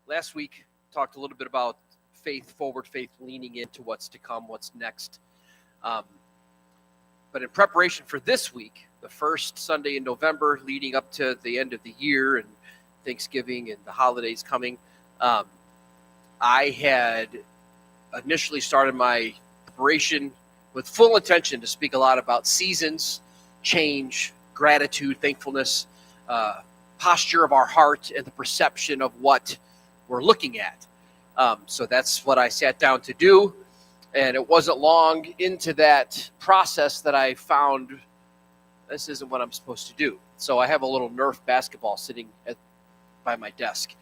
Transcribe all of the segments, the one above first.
last week talked a little bit about faith, forward faith, leaning into what's to come, what's next. But in preparation for this week, the first Sunday in November, leading up to the end of the year and Thanksgiving and the holidays coming, I had initially started my preparation with full intention to speak a lot about seasons, change, gratitude, thankfulness, posture of our heart, and the perception of what we're looking at. So that's what I sat down to do. And it wasn't long into that process that I found this isn't what I'm supposed to do. So I have a little Nerf basketball sitting by my desk.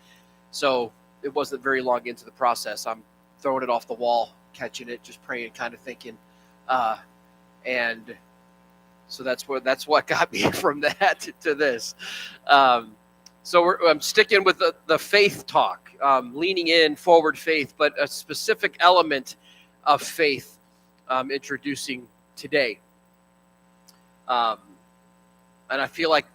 So it wasn't very long into the process. I'm throwing it off the wall, catching it, just praying, kind of thinking. And so that's what got me from that to this. So I'm sticking with the faith talk, leaning in, forward faith, but a specific element of faith introducing today. And I feel like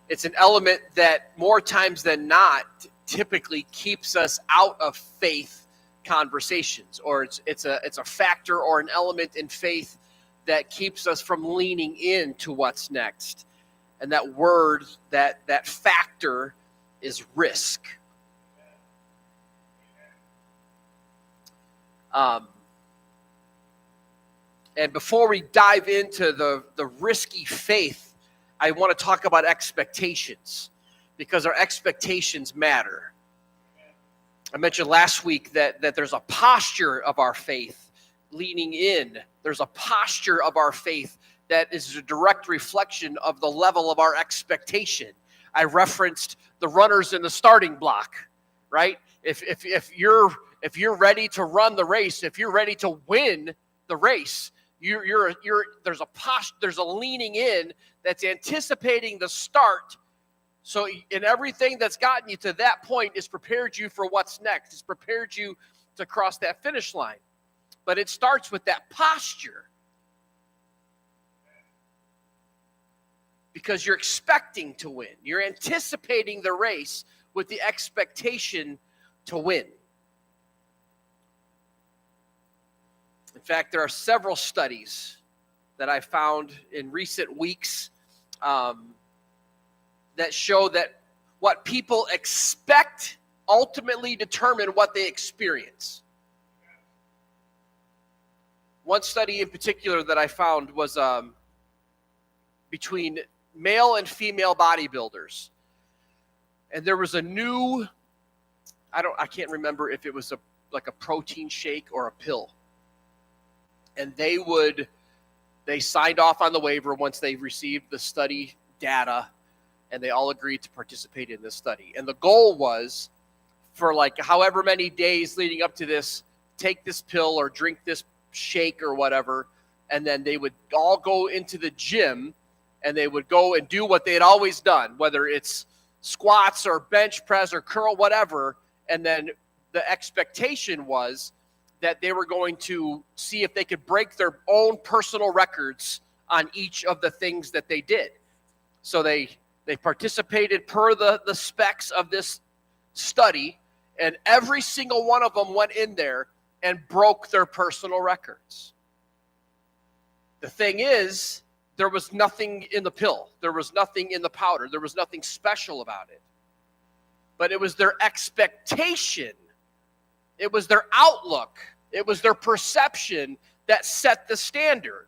it's an element that more times than not typically keeps us out of faith conversations, or it's a factor or an element in faith that keeps us from leaning into what's next. And that word, that factor is risk. And before we dive into the risky faith, I want to talk about expectations, because our expectations matter. I mentioned last week that there's a posture of our faith leaning in. There's a posture of our faith that is a direct reflection of the level of our expectation. I referenced the runners in the starting block, right? If you're ready to run the race, if you're ready to win the race, there's a leaning in that's anticipating the start. So in everything that's gotten you to that point is prepared you for what's next. It's prepared you to cross that finish line. But it starts with that posture. Because you're expecting to win. You're anticipating the race with the expectation to win. In fact, there are several studies that I found in recent weeks that show that what people expect ultimately determine what they experience. One study in particular that I found was between male and female bodybuilders. And there was a new, I can't remember if it was like a protein shake or a pill. And they signed off on the waiver once they received the study data, and they all agreed to participate in this study. And the goal was, for like however many days leading up to this, take this pill or drink this shake or whatever, and then they would all go into the gym and they would go and do what they had always done, whether it's squats or bench press or curl, whatever. And then the expectation was that they were going to see if they could break their own personal records on each of the things that they did. So they participated per the specs of this study, and every single one of them went in there and broke their personal records. The thing is, there was nothing in the pill. There was nothing in the powder. There was nothing special about it. But it was their expectation. It was their outlook. It was their perception that set the standard.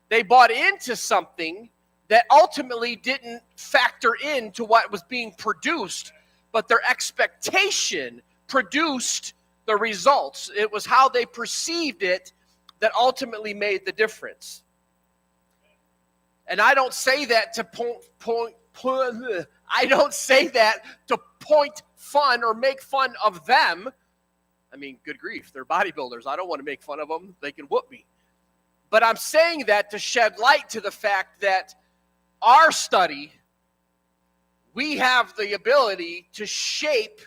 They bought into something that ultimately didn't factor into what was being produced, but their expectation produced the results. It was how they perceived it that ultimately made the difference. And I don't say that to point fun or make fun of them. I mean, good grief, they're bodybuilders. I don't want to make fun of them. They can whoop me. But I'm saying that to shed light to the fact that our study, we have the ability to shape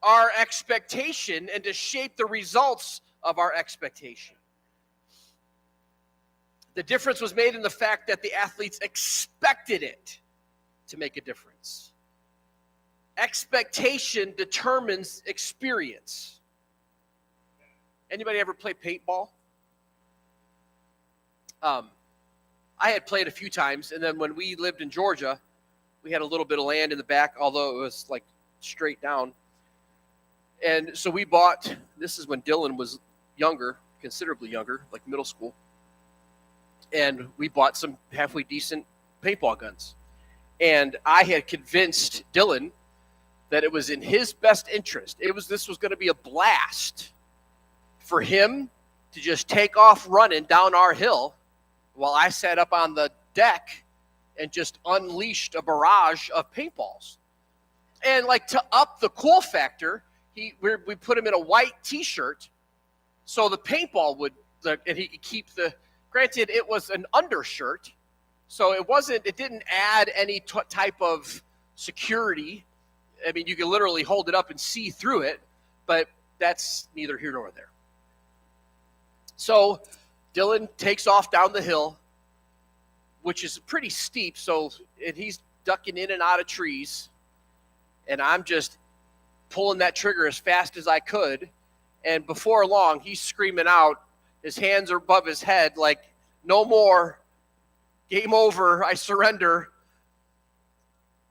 our expectation and to shape the results of our expectation. The difference was made in the fact that the athletes expected it to make a difference. Expectation determines experience. Anybody ever play paintball? I had played a few times, and then when we lived in Georgia, we had a little bit of land in the back, although it was like straight down. And so we bought, this is when Dylan was younger, considerably younger, like middle school. And we bought some halfway decent paintball guns. And I had convinced Dylan that it was in his best interest. This was going to be a blast for him to just take off running down our hill while I sat up on the deck and just unleashed a barrage of paintballs. And like to up the cool factor, we put him in a white T-shirt so the paintball and he could keep granted it was an undershirt, so it didn't add any type of security. I mean, you can literally hold it up and see through it, but that's neither here nor there. So Dylan takes off down the hill, which is pretty steep, and he's ducking in and out of trees, and I'm just pulling that trigger as fast as I could, and before long, he's screaming out, his hands are above his head, like, no more, game over, I surrender.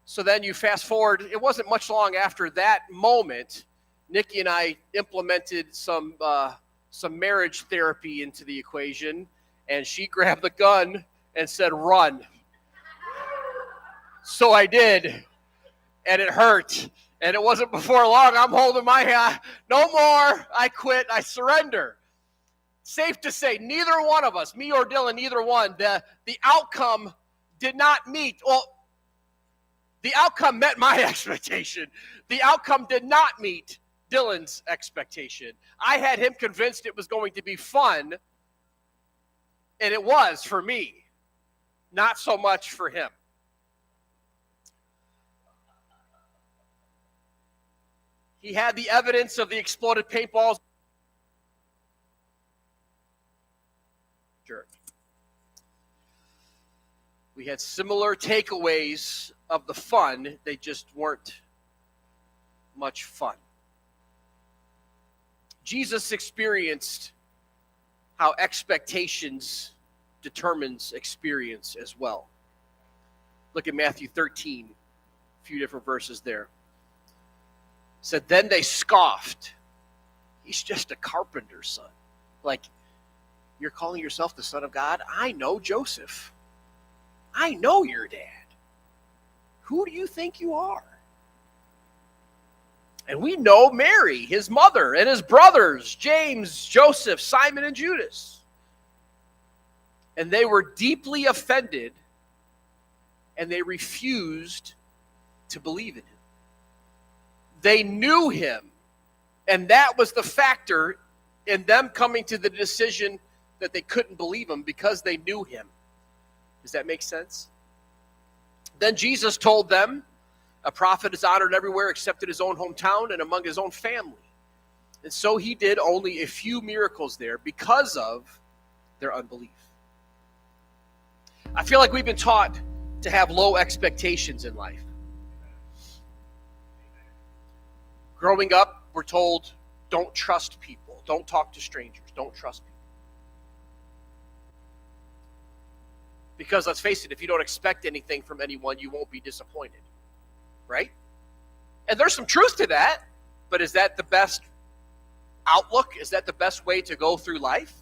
So then you fast forward, it wasn't much long after that moment, Nikki and I implemented some marriage therapy into the equation, and she grabbed the gun and said, run. So I did, and it hurt. And it wasn't before long, I'm holding my hand. No more, I quit, I surrender. Safe to say, neither one of us, me or Dylan, neither one, the outcome did not meet. Well, the outcome met my expectation. The outcome did not meet Dylan's expectation. I had him convinced it was going to be fun, and it was for me, not so much for him. He had the evidence of the exploded paintballs. Sure. We had similar takeaways of the fun. They just weren't much fun. Jesus experienced how expectations determines experience as well. Look at Matthew 13, a few different verses there. It said, then they scoffed. He's just a carpenter's son. Like, you're calling yourself the son of God? I know Joseph. I know your dad. Who do you think you are? And we know Mary, his mother, and his brothers, James, Joseph, Simon, and Judas. And they were deeply offended, and they refused to believe in him. They knew him, and that was the factor in them coming to the decision that they couldn't believe him because they knew him. Does that make sense? Then Jesus told them, a prophet is honored everywhere except in his own hometown and among his own family. And so he did only a few miracles there because of their unbelief. I feel like we've been taught to have low expectations in life. Growing up, we're told, don't trust people. Don't talk to strangers. Don't trust people. Because let's face it, if you don't expect anything from anyone, you won't be disappointed. Right? And there's some truth to that, but is that the best outlook? Is that the best way to go through life?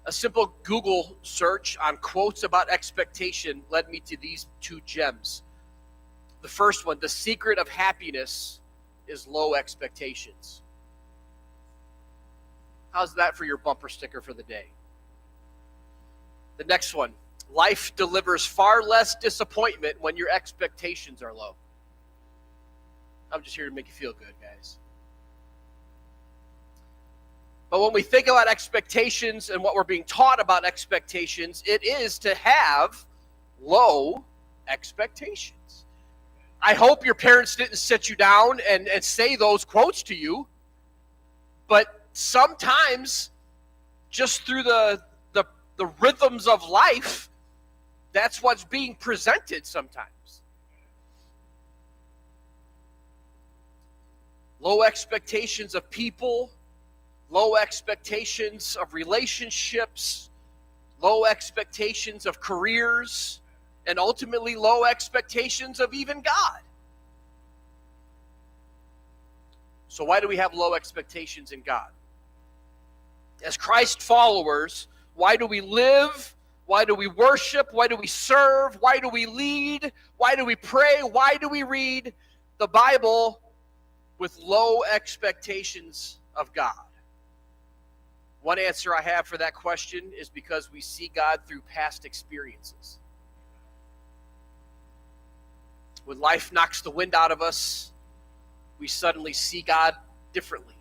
A simple Google search on quotes about expectation led me to these two gems. The first one, the secret of happiness is low expectations. How's that for your bumper sticker for the day? The next one, life delivers far less disappointment when your expectations are low. I'm just here to make you feel good, guys. But when we think about expectations and what we're being taught about expectations, it is to have low expectations. I hope your parents didn't sit you down and say those quotes to you, but sometimes just through the rhythms of life, that's what's being presented sometimes. Low expectations of people, low expectations of relationships, low expectations of careers, and ultimately low expectations of even God. So why do we have low expectations in God? As Christ followers, why do we live? Why do we worship? Why do we serve? Why do we lead? Why do we pray? Why do we read the Bible with low expectations of God? One answer I have for that question is because we see God through past experiences. When life knocks the wind out of us, we suddenly see God differently.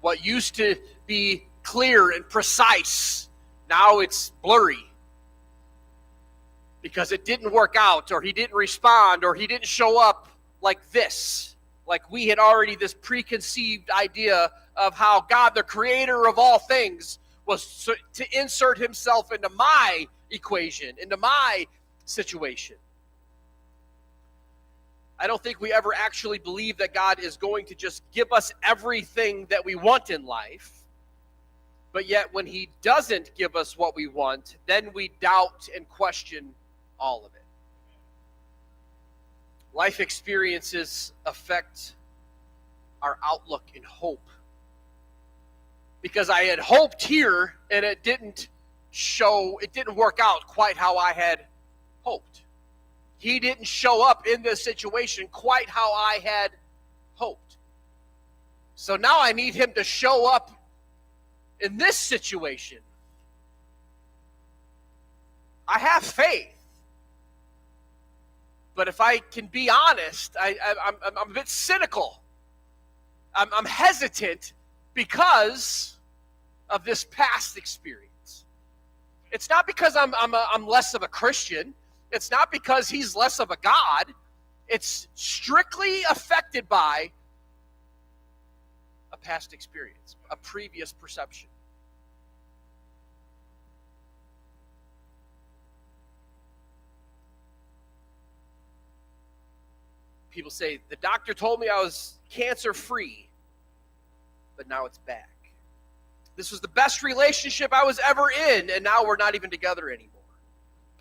What used to be clear and precise, now it's blurry. Because it didn't work out, or he didn't respond, or he didn't show up like this. Like we had already this preconceived idea of how God, the creator of all things, was to insert himself into my equation, into my situation. I don't think we ever actually believe that God is going to just give us everything that we want in life. But yet when he doesn't give us what we want, then we doubt and question all of it. Life experiences affect our outlook and hope. Because I had hoped here and it didn't work out quite how I had hoped. He didn't show up in this situation quite how I had hoped. So now I need him to show up in this situation. I have faith. But if I can be honest, I'm a bit cynical. I'm hesitant because of this past experience. It's not because I'm less of a Christian. It's not because he's less of a God. It's strictly affected by a past experience, a previous perception. People say, the doctor told me I was cancer-free, but now it's back. This was the best relationship I was ever in, and now we're not even together anymore.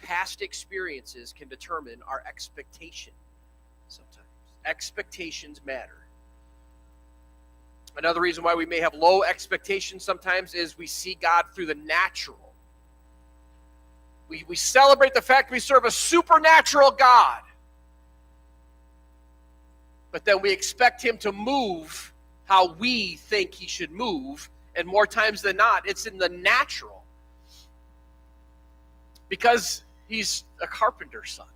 Past experiences can determine our expectation sometimes. Expectations matter. Another reason why we may have low expectations sometimes is we see God through the natural. We celebrate the fact we serve a supernatural God. But then we expect him to move how we think he should move. And more times than not, it's in the natural. Because he's a carpenter's son.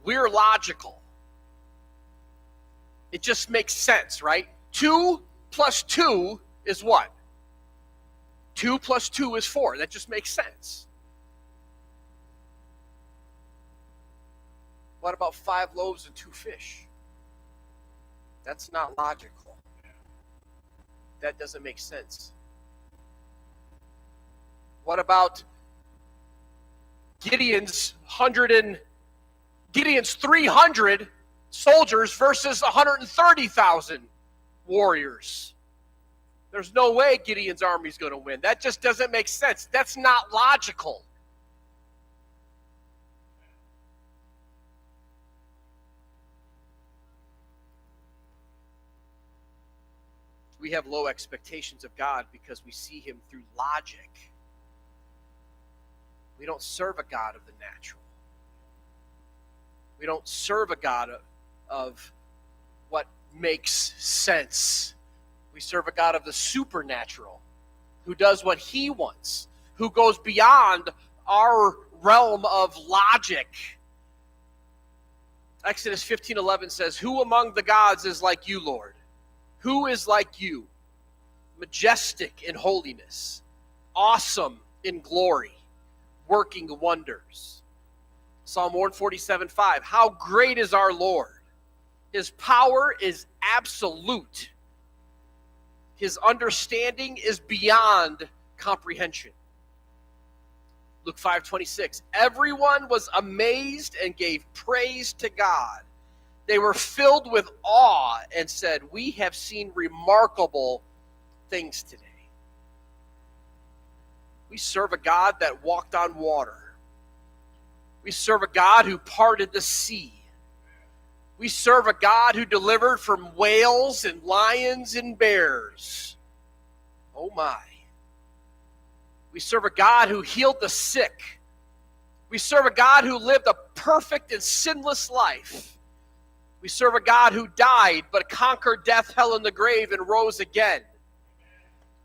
We're logical. It just makes sense, right? 2 plus 2 is what? 2 plus 2 is 4. That just makes sense. What about 5 loaves and 2 fish? That's not logical. That doesn't make sense. What about Gideon's 300 soldiers versus 130,000 warriors? There's no way Gideon's army is going to win. That just doesn't make sense. That's not logical. We have low expectations of God because we see him through logic. We don't serve a God of the natural. We don't serve a God of what makes sense. We serve a God of the supernatural, who does what he wants, who goes beyond our realm of logic. Exodus 15:11 says, "Who among the gods is like you, Lord? Who is like you, majestic in holiness, awesome in glory, working wonders?" Psalm 147:5, "How great is our Lord! His power is absolute. His understanding is beyond comprehension." Luke 5:26, "Everyone was amazed and gave praise to God, They were filled with awe and said, "We have seen remarkable things today." We serve a God that walked on water. We serve a God who parted the sea. We serve a God who delivered from whales and lions and bears. Oh my. We serve a God who healed the sick. We serve a God who lived a perfect and sinless life. We serve a God who died but conquered death, hell, and the grave and rose again.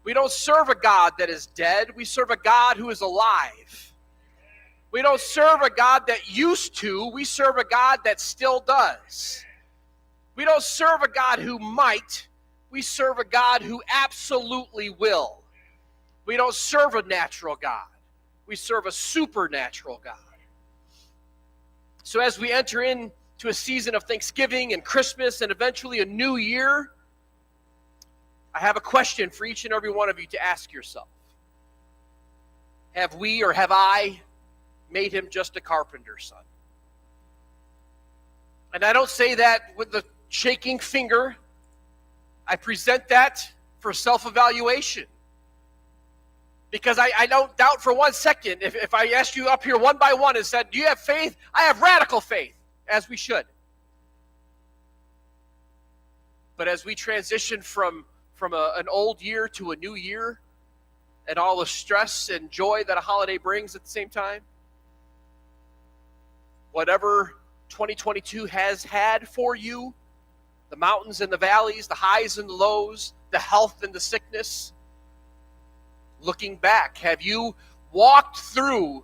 We don't serve a God that is dead. We serve a God who is alive. We don't serve a God that used to. We serve a God that still does. We don't serve a God who might. We serve a God who absolutely will. We don't serve a natural God. We serve a supernatural God. So as we enter into a season of Thanksgiving and Christmas and eventually a new year, I have a question for each and every one of you to ask yourself. Have we or have I made him just a carpenter's son? And I don't say that with the shaking finger. I present that for self-evaluation. Because I don't doubt for 1 second, if I asked you up here one by one and said, do you have faith? I have radical faith, as we should. But as we transition from an old year to a new year, and all the stress and joy that a holiday brings at the same time, whatever 2022 has had for you, the mountains and the valleys, the highs and the lows, the health and the sickness, looking back, have you walked through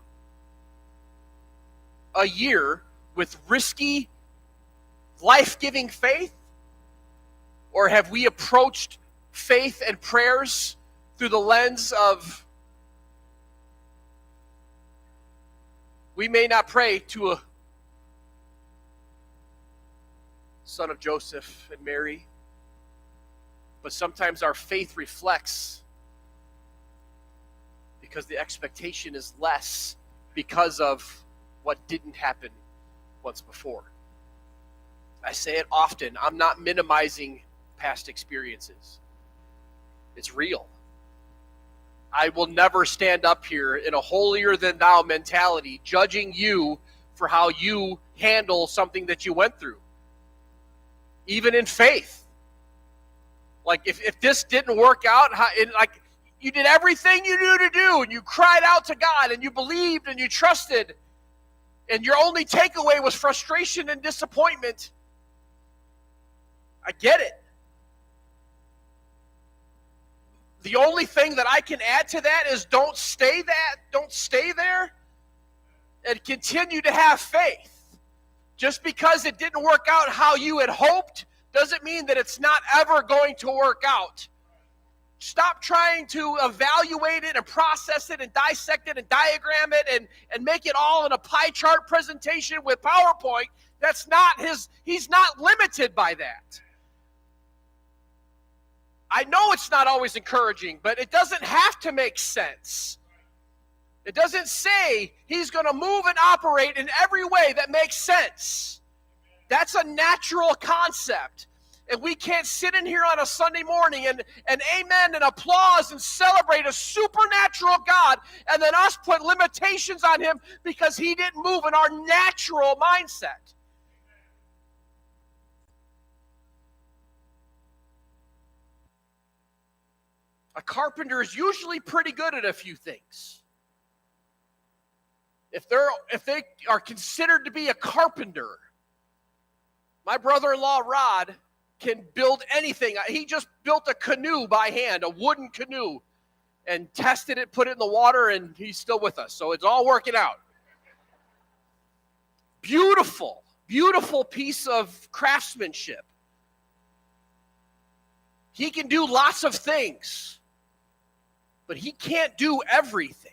a year with risky, life-giving faith? Or have we approached faith and prayers through the lens of, we may not pray to a son of Joseph and Mary, but sometimes our faith reflects because the expectation is less because of what didn't happen once before. I say it often. I'm not minimizing past experiences. It's real. I will never stand up here in a holier than thou mentality judging you for how you handle something that you went through. Even in faith. Like if this didn't work out, you did everything you knew to do, and you cried out to God, and you believed, and you trusted, and your only takeaway was frustration and disappointment. I get it. The only thing that I can add to that is don't stay there, and continue to have faith. Just because it didn't work out how you had hoped doesn't mean that it's not ever going to work out. Stop trying to evaluate it and process it and dissect it and diagram it and make it all in a pie chart presentation with PowerPoint. He's not limited by that. I know it's not always encouraging, but it doesn't have to make sense. It doesn't say he's going to move and operate in every way that makes sense. That's a natural concept. And we can't sit in here on a Sunday morning and amen and applause and celebrate a supernatural God and then us put limitations on him because he didn't move in our natural mindset. A carpenter is usually pretty good at a few things. If they are considered to be a carpenter, my brother-in-law Rod can build anything. He just built a canoe by hand, a wooden canoe, and tested it, put it in the water, and he's still with us. So it's all working out. Beautiful, beautiful piece of craftsmanship. He can do lots of things, but he can't do everything.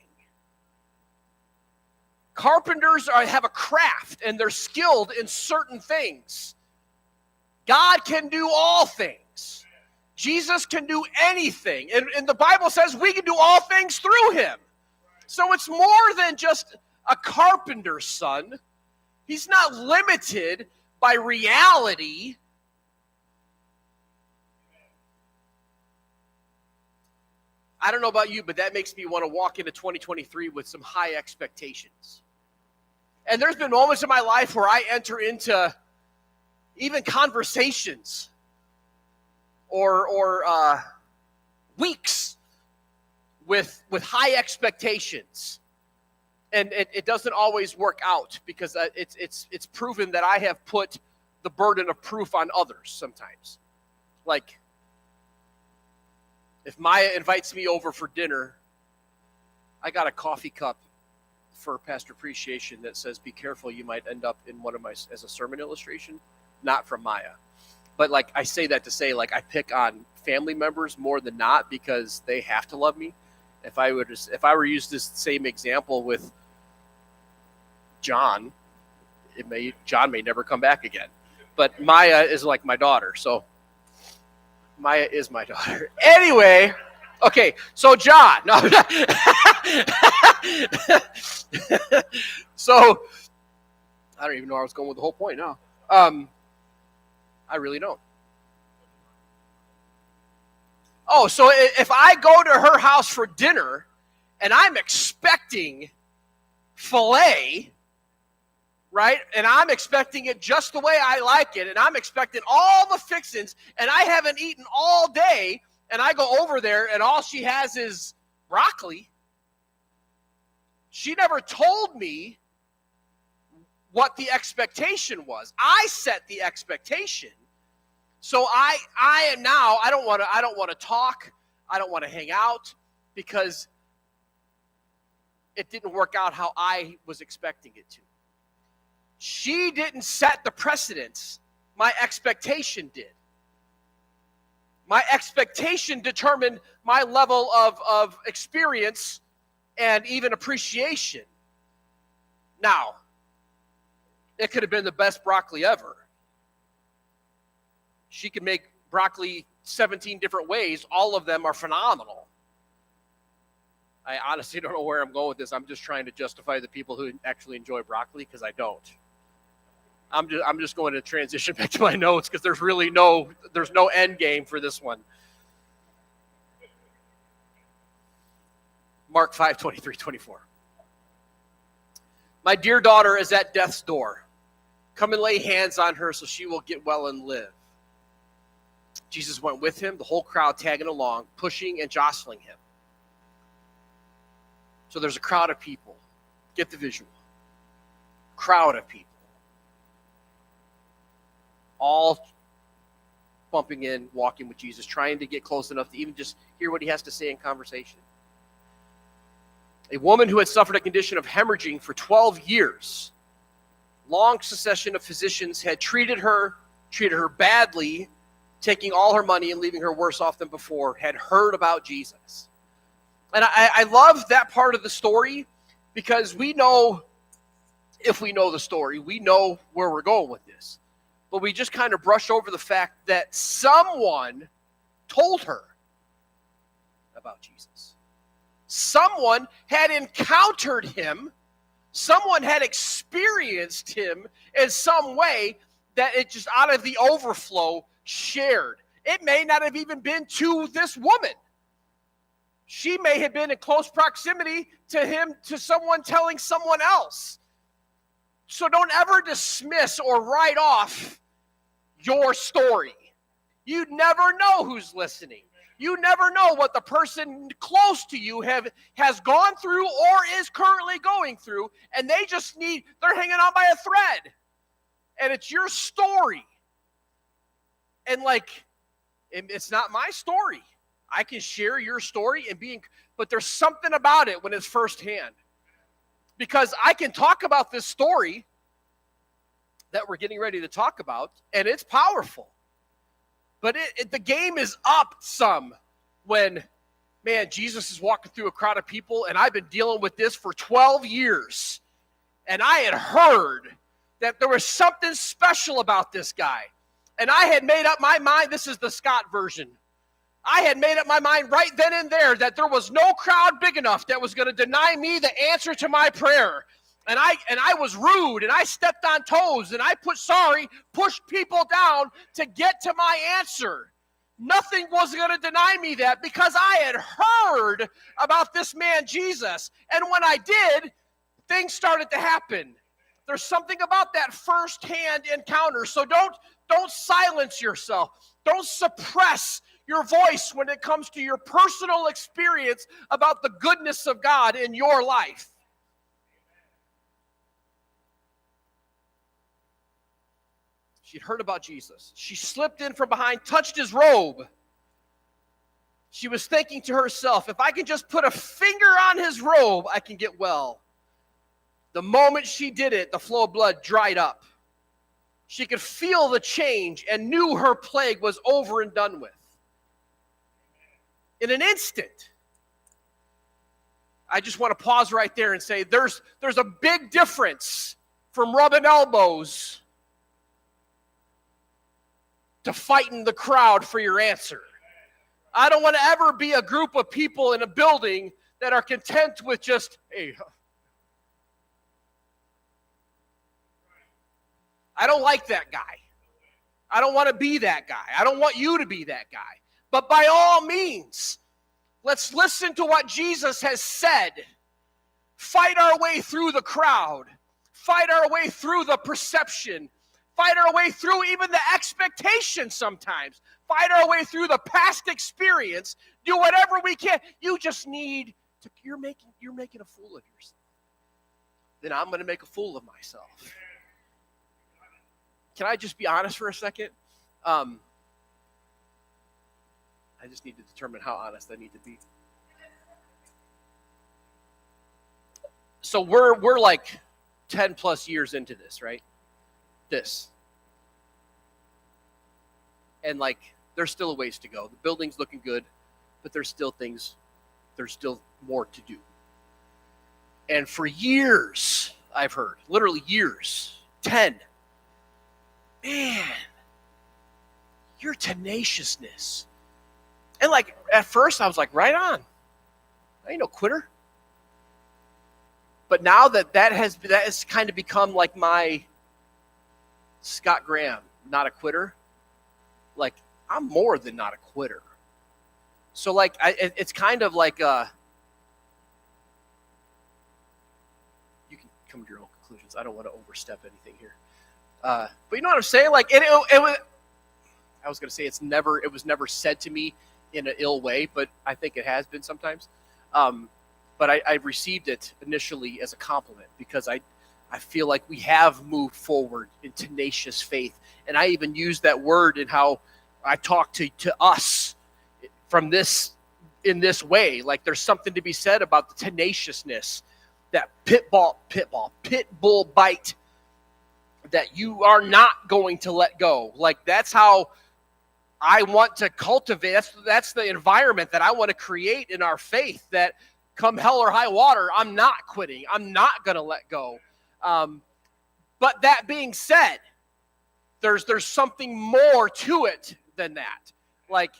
Carpenters have a craft, and they're skilled in certain things. God can do all things. Jesus can do anything. And the Bible says we can do all things through him. So it's more than just a carpenter's son. He's not limited by reality, I don't know about you, but that makes me want to walk into 2023 with some high expectations. And there's been moments in my life where I enter into even conversations or weeks with high expectations. And it doesn't always work out because it's proven that I have put the burden of proof on others sometimes. Like, if Maya invites me over for dinner, I got a coffee cup for Pastor Appreciation that says, "Be careful, you might end up in one of my," as a sermon illustration, not from Maya. But like, I say that to say, like, I pick on family members more than not because they have to love me. If I were to use this same example with John, John may never come back again. But Maya is like my daughter, so Maya is my daughter. Anyway, okay, so John. No, so I don't even know where I was going with the whole point now. I really don't. Oh, so if I go to her house for dinner and I'm expecting filet, right? And I'm expecting it just the way I like it, and I'm expecting all the fixings, and I haven't eaten all day, and I go over there and all she has is broccoli. She never told me what the expectation was. I set the expectation. So I am now, I don't want to talk, I don't want to hang out because it didn't work out how I was expecting it to. She didn't set the precedence. My expectation did. My expectation determined my level of experience and even appreciation. Now, it could have been the best broccoli ever. She could make broccoli 17 different ways. All of them are phenomenal. I honestly don't know where I'm going with this. I'm just trying to justify the people who actually enjoy broccoli because I don't. I'm just going to transition back to my notes because there's no end game for this one. Mark 5:23-24. My dear daughter is at death's door. Come and lay hands on her so she will get well and live. Jesus went with him, the whole crowd tagging along, pushing and jostling him. So there's a crowd of people. Get the visual. Crowd of people. All bumping in, walking with Jesus, trying to get close enough to even just hear what he has to say in conversation. A woman who had suffered a condition of hemorrhaging for 12 years. Long succession of physicians had treated her badly, taking all her money and leaving her worse off than before, had heard about Jesus. And I love that part of the story because we know, if we know the story, we know where we're going with this. But we just kind of brush over the fact that someone told her about Jesus. Someone had encountered him. Someone had experienced him in some way that it just out of the overflow shared. It may not have even been to this woman. She may have been in close proximity to him, to someone telling someone else. So don't ever dismiss or write off your story. You never know who's listening. You never know what the person close to you has gone through or is currently going through, and they're hanging on by a thread. And it's your story. And it's not my story. I can share your story but there's something about it when it's firsthand. Because I can talk about this story that we're getting ready to talk about, and it's powerful. But the game is up some when, man, Jesus is walking through a crowd of people, and I've been dealing with this for 12 years. And I had heard that there was something special about this guy. And I had made up my mind. This is the Scott version. I had made up my mind right then and there that there was no crowd big enough that was going to deny me the answer to my prayer. And I was rude, and I stepped on toes, and I pushed people down to get to my answer. Nothing was going to deny me that, because I had heard about this man Jesus. And when I did, things started to happen. There's something about that firsthand encounter. So don't silence yourself. Don't suppress your voice when it comes to your personal experience about the goodness of God in your life. She'd heard about Jesus. She slipped in from behind, touched his robe. She was thinking to herself, if I can just put a finger on his robe, I can get well. The moment she did it, the flow of blood dried up. She could feel the change and knew her plague was over and done with. In an instant. I just want to pause right there and say there's a big difference from rubbing elbows to fighting the crowd for your answer. I don't want to ever be a group of people in a building that are content with just, hey. I don't like that guy. I don't want to be that guy. I don't want you to be that guy. But by all means, let's listen to what Jesus has said. Fight our way through the crowd. Fight our way through the perception. Fight our way through even the expectation sometimes. Fight our way through the past experience. Do whatever we can. You just need to, you're making a fool of yourself. Then I'm going to make a fool of myself. Can I just be honest for a second? I just need to determine how honest I need to be. So we're like 10 plus years into this, right? And like there's still a ways to go. The building's looking good, but there's still more to do. And for years, I've heard, literally years, 10, man, your tenaciousness. And like at first I was like, right on. I ain't no quitter. But now that has kind of become like my Scott Graham, not a quitter. Like, I'm more than not a quitter. So, like, it's kind of like you can come to your own conclusions. I don't want to overstep anything here. But you know what I'm saying? Like, it was. I was going to say it was never said to me in an ill way, but I think it has been sometimes. But I received it initially as a compliment because I feel like we have moved forward in tenacious faith. And I even use that word in how I talk to us in this way. Like there's something to be said about the tenaciousness, that pit bull bite that you are not going to let go. Like that's how I want to cultivate. That's the environment that I want to create in our faith, that come hell or high water, I'm not quitting. I'm not going to let go. But that being said, there's something more to it than that. Like,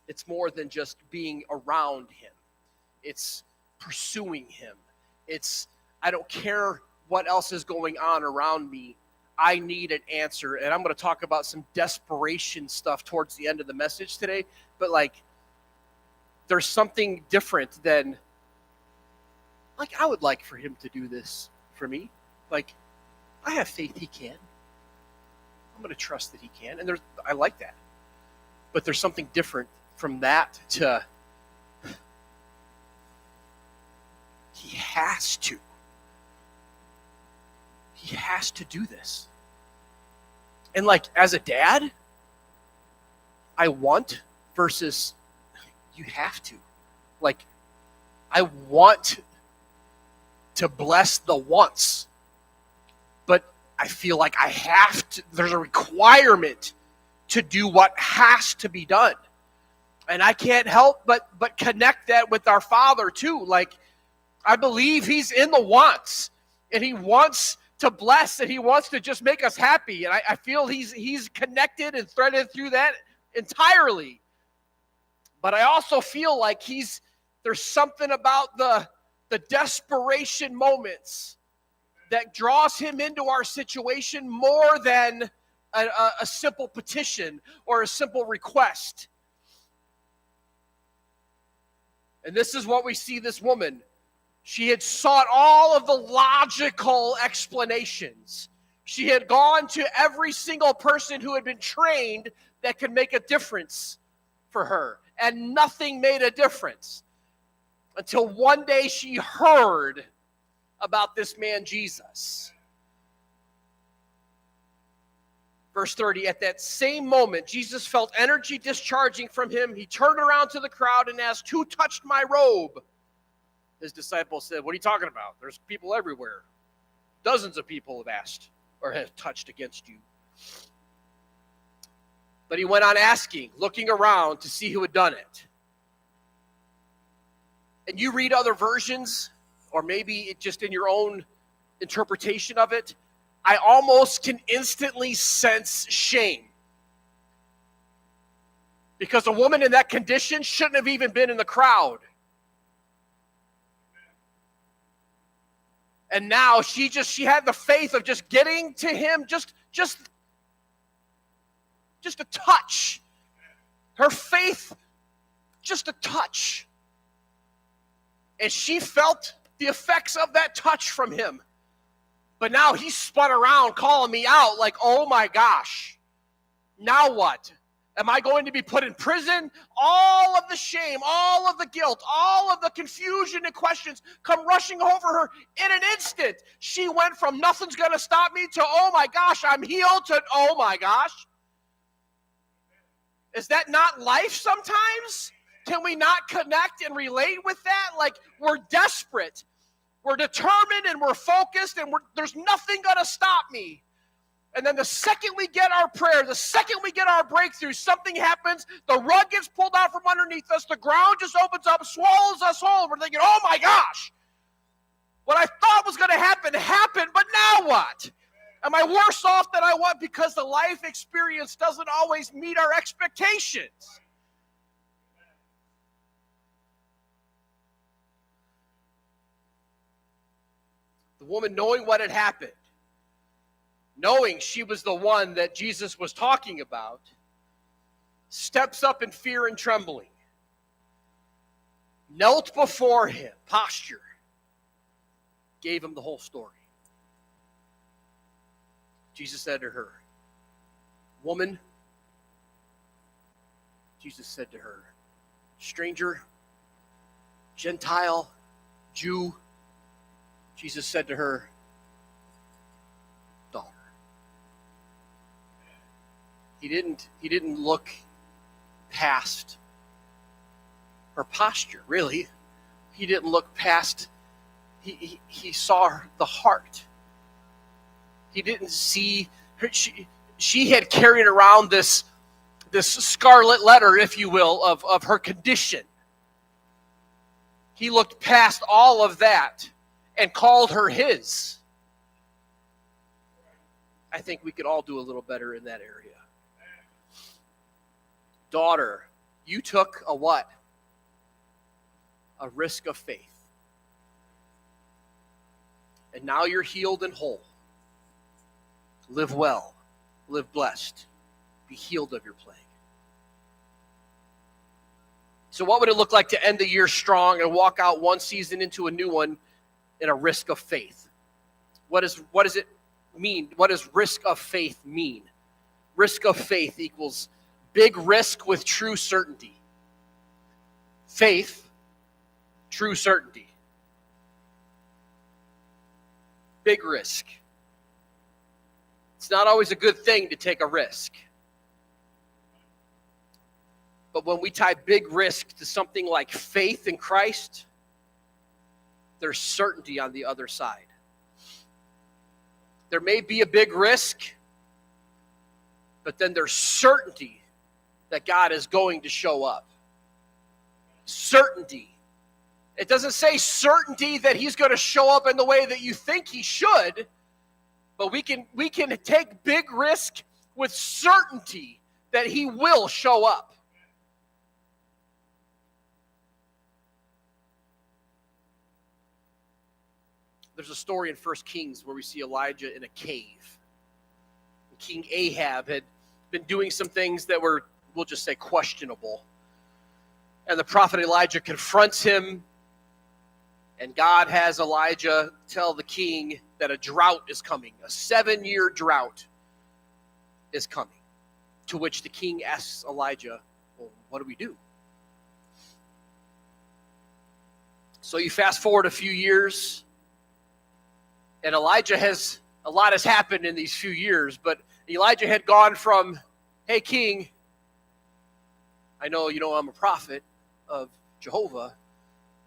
it's more than just being around him. It's pursuing him. I don't care what else is going on around me. I need an answer. And I'm going to talk about some desperation stuff towards the end of the message today. But like, there's something different than, like, I would like for him to do this for me. Like, I have faith he can. I'm going to trust that he can. And I like that. But there's something different from that to, he has to. He has to do this. And like, as a dad, I want versus you have to. Like, I want to bless the wants, but I feel like I have to, there's a requirement to do what has to be done. And I can't help but connect that with our Father too. Like, I believe he's in the wants, and he wants to bless, and he wants to just make us happy. And I feel he's connected and threaded through that entirely. But I also feel like there's something about the desperation moments that draws him into our situation more than a simple petition or a simple request. And this is what we see this woman. She had sought all of the logical explanations. She had gone to every single person who had been trained that could make a difference for her. And nothing made a difference until one day she heard about this man Jesus. Verse 30, at that same moment, Jesus felt energy discharging from him. He turned around to the crowd and asked, "Who touched my robe?" His disciples said, "What are you talking about? There's people everywhere. Dozens of people have asked or have touched against you." But he went on asking, looking around to see who had done it. And you read other versions, or maybe it just in your own interpretation of it, I almost can instantly sense shame. Because a woman in that condition shouldn't have even been in the crowd. And now she had the faith of just getting to him, just a touch. Her faith, just a touch. And she felt the effects of that touch from him. But now he spun around calling me out like, oh my gosh, now what? Am I going to be put in prison? All of the shame, all of the guilt, all of the confusion and questions come rushing over her in an instant. She went from nothing's going to stop me to, oh my gosh, I'm healed, to, oh my gosh. Is that not life sometimes? Can we not connect and relate with that? Like, we're desperate. We're determined and we're focused and there's nothing going to stop me. And then the second we get our prayer, the second we get our breakthrough, something happens, the rug gets pulled out from underneath us, the ground just opens up, swallows us whole. We're thinking, oh my gosh, what I thought was going to happen happened, but now what? Am I worse off than I was? Because the life experience doesn't always meet our expectations. The woman, knowing what had happened, knowing she was the one that Jesus was talking about, steps up in fear and trembling, knelt before him, posture, gave him the whole story. Jesus said to her, "Woman," Jesus said to her, "Stranger, Gentile, Jew," Jesus said to her, "Daughter." He didn't look past her posture, really. He didn't look past, he saw the heart. He didn't see her. She had carried around this scarlet letter, if you will, of her condition. He looked past all of that and called her his. I think we could all do a little better in that area. Daughter, you took a what? A risk of faith. And now you're healed and whole. Live well. Live blessed. Be healed of your plague. So what would it look like to end the year strong and walk out one season into a new one in a risk of faith? What does it mean? What does risk of faith mean? Risk of faith equals big risk with true certainty. Faith, true certainty. Big risk. It's not always a good thing to take a risk. But when we tie big risk to something like faith in Christ, there's certainty on the other side. There may be a big risk, but then there's certainty that God is going to show up. Certainty. It doesn't say certainty that he's going to show up in the way that you think he should, but we can take big risk with certainty that he will show up. there's a story in 1 Kings where we see Elijah in a cave. King Ahab had been doing some things that were, we'll just say, questionable. And the prophet Elijah confronts him, and God has Elijah tell the king that a drought is coming. A 7-year drought is coming. To which the king asks Elijah, well, what do we do? So you fast forward a few years, and Elijah has, a lot has happened in these few years, but Elijah had gone from, hey, king, I know you know I'm a prophet of Jehovah,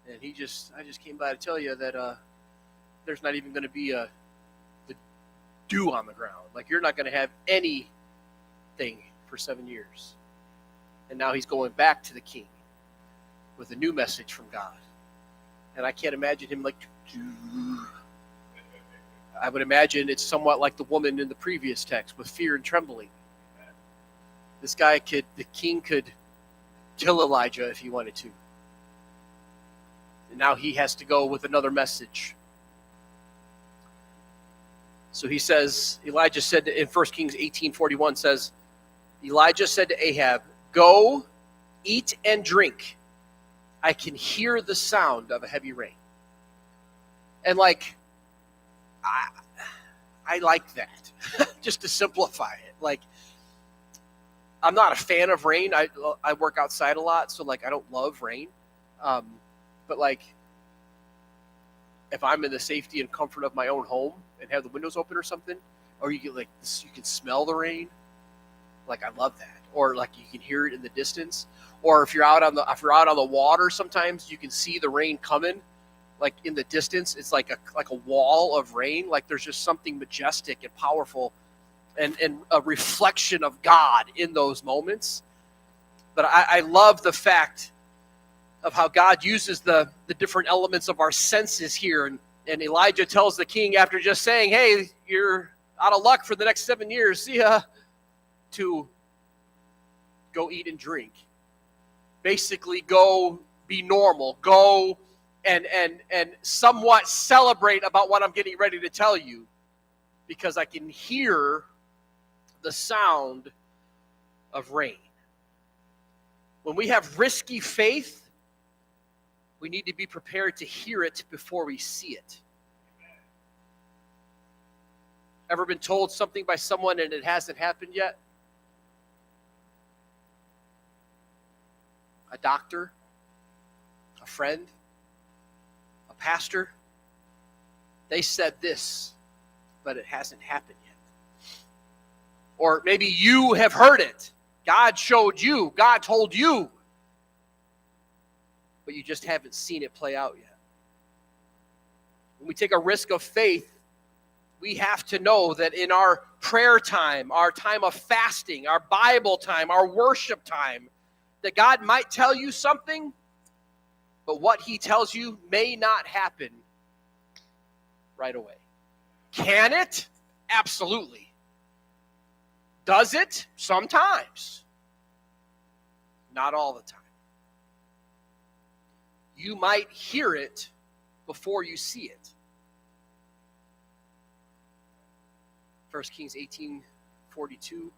and I just came by to tell you that there's not even going to be the dew on the ground. Like, you're not going to have anything for 7 years. And now he's going back to the king with a new message from God. And I can't imagine him like, I would imagine it's somewhat like the woman in the previous text with fear and trembling. The king could kill Elijah if he wanted to. And now he has to go with another message. So he says, Elijah said in 1 Kings 18:41 says, Elijah said to Ahab, go, eat and drink. I can hear the sound of a heavy rain. And like, I like that, just to simplify it. Like, I'm not a fan of rain. I work outside a lot, so like I don't love rain. But like, if I'm in the safety and comfort of my own home and have the windows open or something, or you can smell the rain, like I love that. Or like you can hear it in the distance. Or if you're out on the water, sometimes you can see the rain coming. Like in the distance, it's like a wall of rain. Like there's just something majestic and powerful and a reflection of God in those moments. But I love the fact of how God uses the different elements of our senses here. And Elijah tells the king, after just saying, hey, you're out of luck for the next 7 years, see ya, to go eat and drink. Basically, go be normal. Go and somewhat celebrate about what I'm getting ready to tell you, because I can hear the sound of rain. When we have risky faith, we need to be prepared to hear it before we see it. Ever been told something by someone and it hasn't happened yet? A doctor, a friend, a pastor, they said this, but it hasn't happened yet. Or maybe you have heard it. God showed you, God told you, but you just haven't seen it play out yet. When we take a risk of faith, we have to know that in our prayer time, our time of fasting, our Bible time, our worship time, that God might tell you something, but what he tells you may not happen right away. Can it? Absolutely. Does it? Sometimes. Not all the time. You might hear it before you see it. 1 Kings 18:42.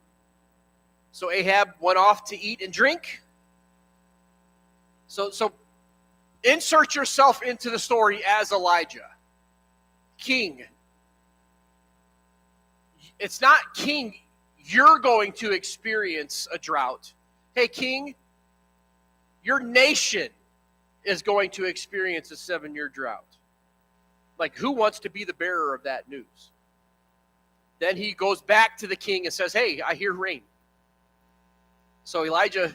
So Ahab went off to eat and drink. So insert yourself into the story as Elijah. King. It's not king, you're going to experience a drought. Hey, king, your nation is going to experience a 7-year drought. Like, who wants to be the bearer of that news? Then he goes back to the king and says, hey, I hear rain. So Elijah,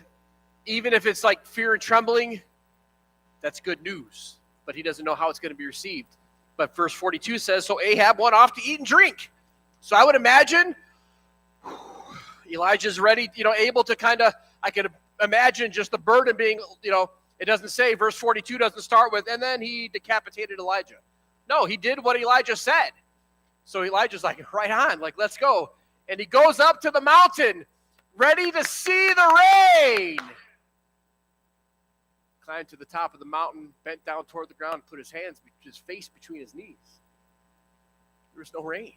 even if it's like fear and trembling, that's good news. But he doesn't know how it's going to be received. But verse 42 says, so Ahab went off to eat and drink. So I would imagine Elijah's ready, able to I could imagine just the burden being, it doesn't say, verse 42 doesn't start with, and then he decapitated Elijah. No, he did what Elijah said. So Elijah's like, right on, like, let's go. And he goes up to the mountain, ready to see the rain. Climbed to the top of the mountain, bent down toward the ground, put his face between his knees. There was no rain.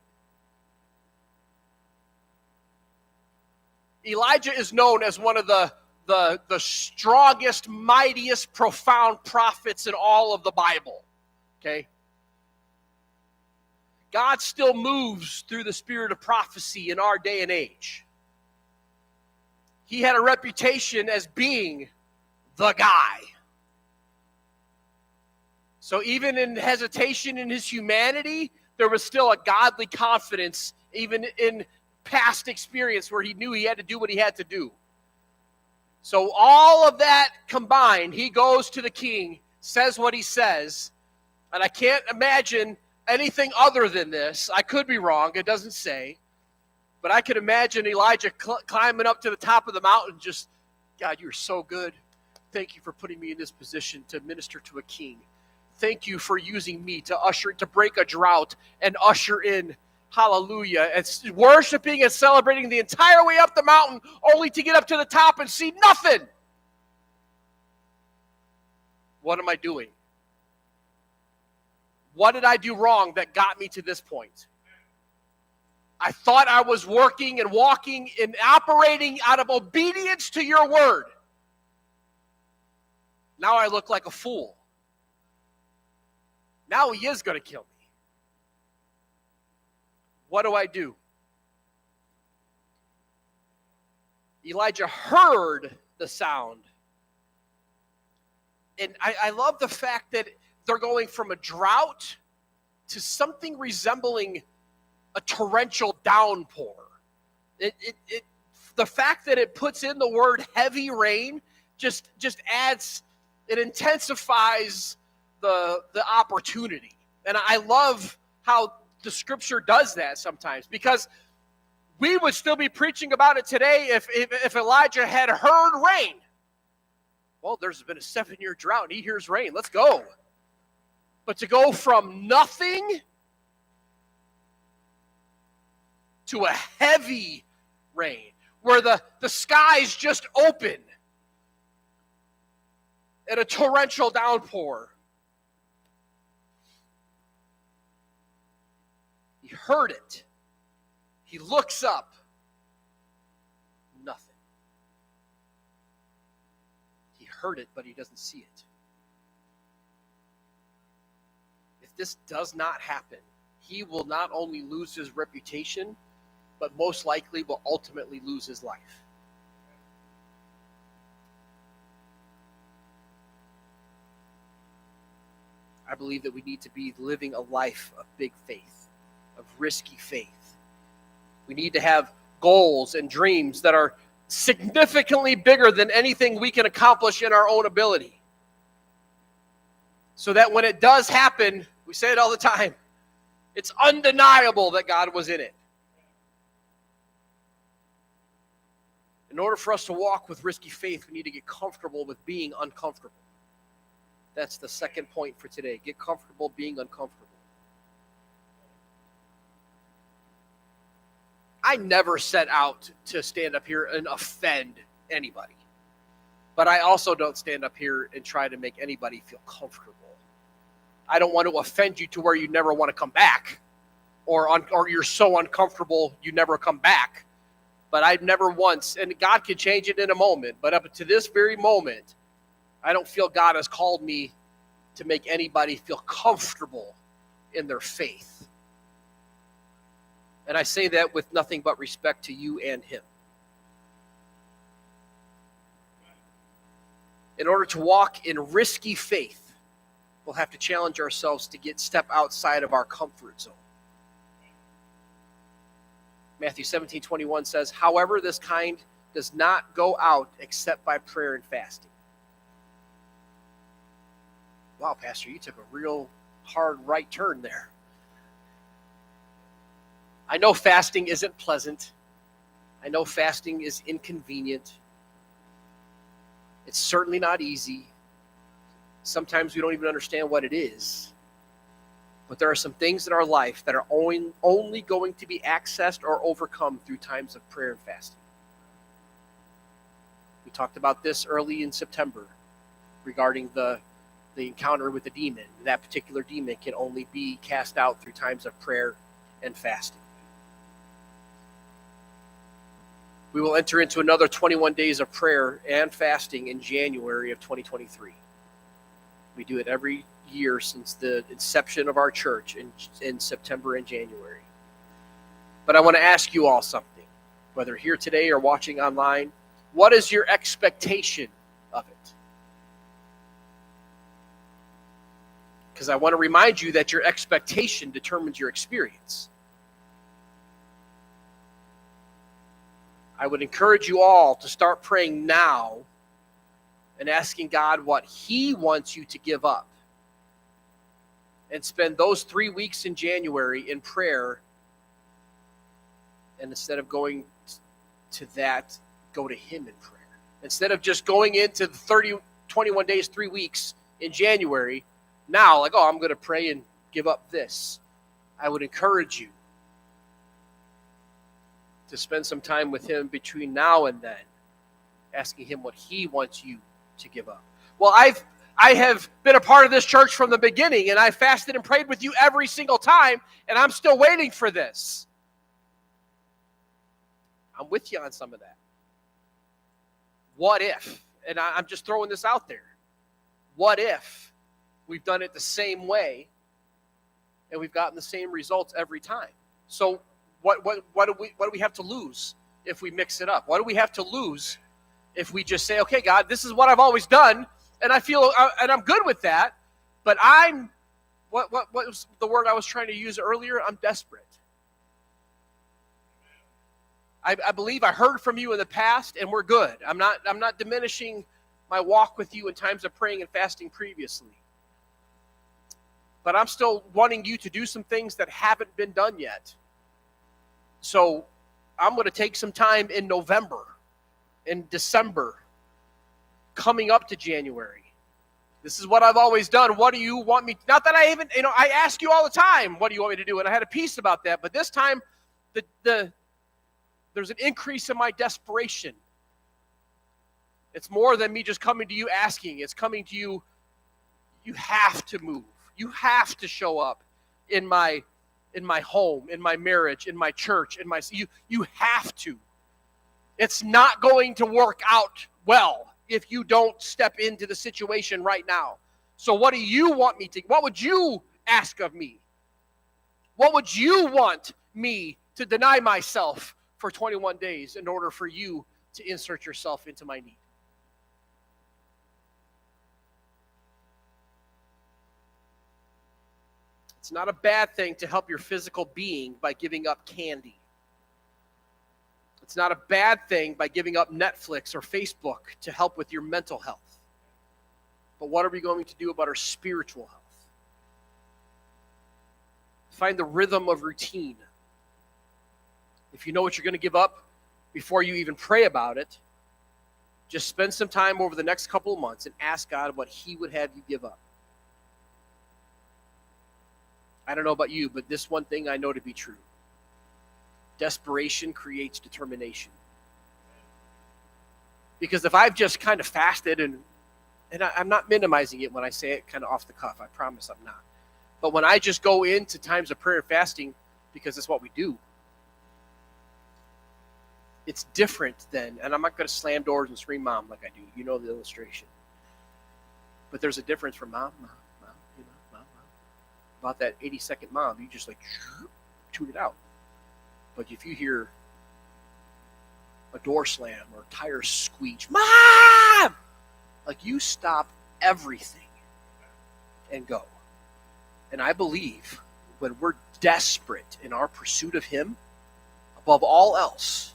Elijah is known as one of the strongest, mightiest, profound prophets in all of the Bible. Okay? God still moves through the spirit of prophecy in our day and age. He had a reputation as being the guy. So even in hesitation in his humanity, there was still a godly confidence, even in past experience where he knew he had to do what he had to do. So all of that combined, he goes to the king, says what he says, and I can't imagine anything other than this. I could be wrong, it doesn't say, but I could imagine Elijah climbing up to the top of the mountain, just, God, you're so good. Thank you for putting me in this position to minister to a king. Thank you for using me to break a drought and usher in, hallelujah, and worshiping and celebrating the entire way up the mountain, only to get up to the top and see nothing. What am I doing? What did I do wrong that got me to this point? I thought I was working and walking and operating out of obedience to your word. Now I look like a fool. Now he is going to kill me. What do I do? Elijah heard the sound. And I love the fact that they're going from a drought to something resembling a torrential downpour. The fact that it puts in the word heavy rain just adds, it intensifies the opportunity. And I love how the scripture does that sometimes, because we would still be preaching about it today if Elijah had heard rain. Well, there's been a 7-year drought and he hears rain. Let's go. But to go from nothing to a heavy rain, where the skies just open and a torrential downpour. He heard it. He looks up. Nothing. He heard it, but he doesn't see it. If this does not happen, he will not only lose his reputation, but most likely will ultimately lose his life. I believe that we need to be living a life of big faith, of risky faith. We need to have goals and dreams that are significantly bigger than anything we can accomplish in our own ability. So that when it does happen, we say it all the time, it's undeniable that God was in it. In order for us to walk with risky faith, we need to get comfortable with being uncomfortable. That's the second point for today. Get comfortable being uncomfortable. I never set out to stand up here and offend anybody. But I also don't stand up here and try to make anybody feel comfortable. I don't want to offend you to where you never want to come back, or you're so uncomfortable you never come back. But I've never once, and God can change it in a moment, but up to this very moment, I don't feel God has called me to make anybody feel comfortable in their faith. And I say that with nothing but respect to you and him. In order to walk in risky faith, we'll have to challenge ourselves to step outside of our comfort zone. Matthew 17:21 says, however, this kind does not go out except by prayer and fasting. Wow, Pastor, you took a real hard right turn there. I know fasting isn't pleasant. I know fasting is inconvenient. It's certainly not easy. Sometimes we don't even understand what it is. But there are some things in our life that are only going to be accessed or overcome through times of prayer and fasting. We talked about this early in September regarding the encounter with the demon. That particular demon can only be cast out through times of prayer and fasting. We will enter into another 21 days of prayer and fasting in January of 2023. We do it every year since the inception of our church in September and January. But I want to ask you all something, whether here today or watching online. What is your expectation of it? Because I want to remind you that your expectation determines your experience. I would encourage you all to start praying now and asking God what He wants you to give up. And spend those 3 weeks in January in prayer. And instead of going to that, go to Him in prayer. Instead of just going into the 21 days, 3 weeks in January, now, like, I'm going to pray and give up this. I would encourage you to spend some time with Him between now and then, asking Him what He wants you to give up. Well, I have been a part of this church from the beginning, and I fasted and prayed with you every single time, and I'm still waiting for this. I'm with you on some of that. What if, and I'm just throwing this out there, what if we've done it the same way and we've gotten the same results every time? So what do we have to lose if we mix it up? What do we have to lose if we just say, okay, God, this is what I've always done, and I feel, and I'm good with that, but what was the word I was trying to use earlier? I'm desperate. I believe I heard from you in the past, and we're good. I'm not diminishing my walk with you in times of praying and fasting previously. But I'm still wanting you to do some things that haven't been done yet. So I'm going to take some time in November, in December, coming up to January. This is what I've always done. What do you want me? Not that I even, I ask you all the time, what do you want me to do? And I had a piece about that. But this time, there's an increase in my desperation. It's more than me just coming to you asking. It's coming to you. You have to move. You have to show up in my home, in my marriage, in my church, you have to. It's not going to work out well if you don't step into the situation right now. So what do you want me to? What would you ask of me? What would you want me to deny myself for 21 days in order for you to insert yourself into my need? It's not a bad thing to help your physical being by giving up candy. It's not a bad thing by giving up Netflix or Facebook to help with your mental health. But what are we going to do about our spiritual health? Find the rhythm of routine. If you know what you're going to give up before you even pray about it, just spend some time over the next couple of months and ask God what He would have you give up. I don't know about you, but this one thing I know to be true. Desperation creates determination. Because if I've just kind of fasted, and I'm not minimizing it when I say it kind of off the cuff, I promise I'm not. But when I just go into times of prayer and fasting, because it's what we do, it's different than, and I'm not going to slam doors and scream mom like I do. You know the illustration. But there's a difference from mom, about that 80-second mom. You just tune it out. But if you hear a door slam or tires squeak, Mom! You stop everything and go. And I believe when we're desperate in our pursuit of Him, above all else,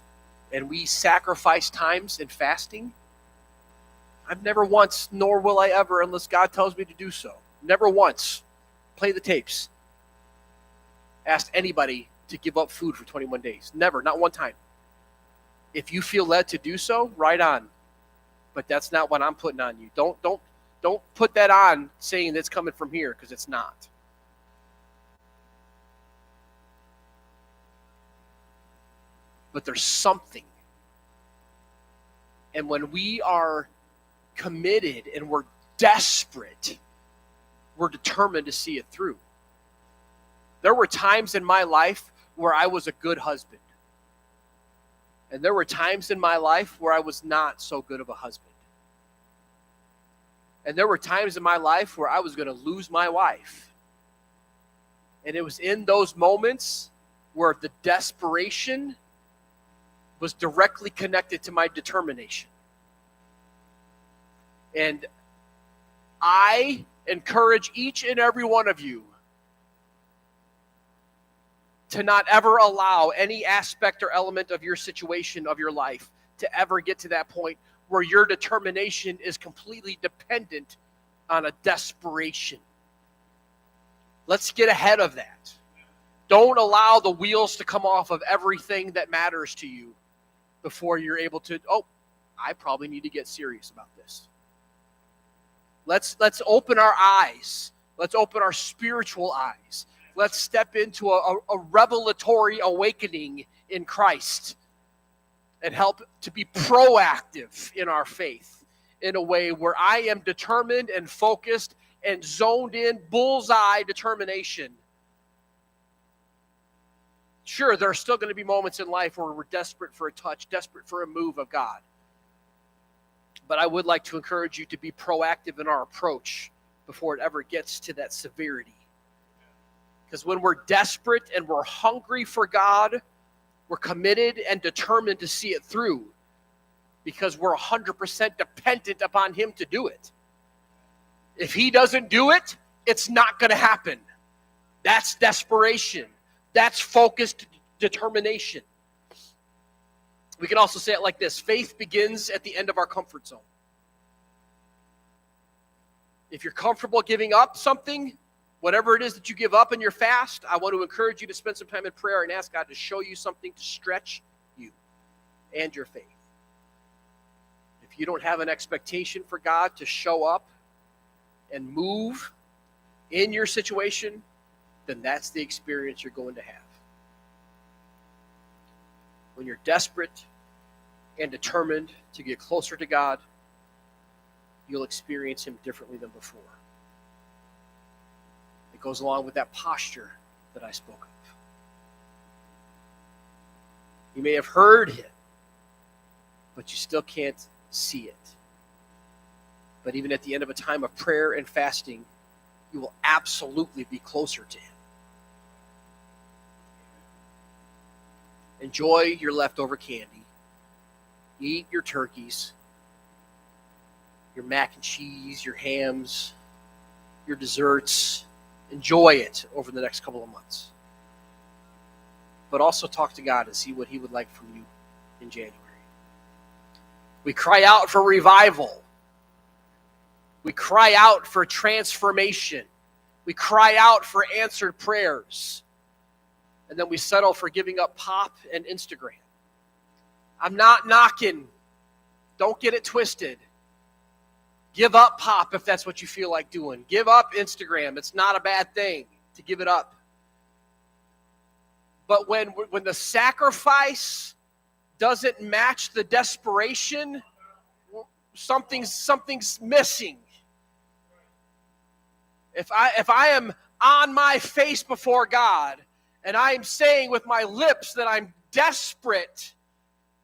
and we sacrifice times in fasting, I've never once, nor will I ever, unless God tells me to do so, never once, play the tapes, asked anybody to give up food for 21 days. Never, not one time. If you feel led to do so, right on. But that's not what I'm putting on you. Don't put that on saying it's coming from here, because it's not. But there's something. And when we are committed and we're desperate, we're determined to see it through. There were times in my life where I was a good husband. And there were times in my life where I was not so good of a husband. And there were times in my life where I was going to lose my wife. And it was in those moments where the desperation was directly connected to my determination. And I encourage each and every one of you to not ever allow any aspect or element of your situation, of your life, to ever get to that point where your determination is completely dependent on a desperation. Let's get ahead of that. Don't allow the wheels to come off of everything that matters to you before you're able to, I probably need to get serious about this. Let's open our eyes. Let's open our spiritual eyes. Let's step into a revelatory awakening in Christ and help to be proactive in our faith in a way where I am determined and focused and zoned in, bullseye determination. Sure, there are still going to be moments in life where we're desperate for a touch, desperate for a move of God. But I would like to encourage you to be proactive in our approach before it ever gets to that severity. Because when we're desperate and we're hungry for God, we're committed and determined to see it through because we're 100% dependent upon Him to do it. If He doesn't do it, it's not going to happen. That's desperation. That's focused determination. We can also say it like this: faith begins at the end of our comfort zone. If you're comfortable giving up something, whatever it is that you give up in your fast, I want to encourage you to spend some time in prayer and ask God to show you something to stretch you and your faith. If you don't have an expectation for God to show up and move in your situation, then that's the experience you're going to have. When you're desperate and determined to get closer to God, you'll experience Him differently than before. It goes along with that posture that I spoke of. You may have heard Him, but you still can't see it. But even at the end of a time of prayer and fasting, you will absolutely be closer to Him. Enjoy your leftover candy. Eat your turkeys, your mac and cheese, your hams, your desserts. Enjoy it over the next couple of months. But also talk to God and see what He would like from you in January. We cry out for revival. We cry out for transformation. We cry out for answered prayers. And then we settle for giving up pop and Instagram. I'm not knocking. Don't get it twisted. Give up pop if that's what you feel like doing. Give up Instagram. It's not a bad thing to give it up. But when the sacrifice doesn't match the desperation, something's missing. If I am on my face before God, and I am saying with my lips that I'm desperate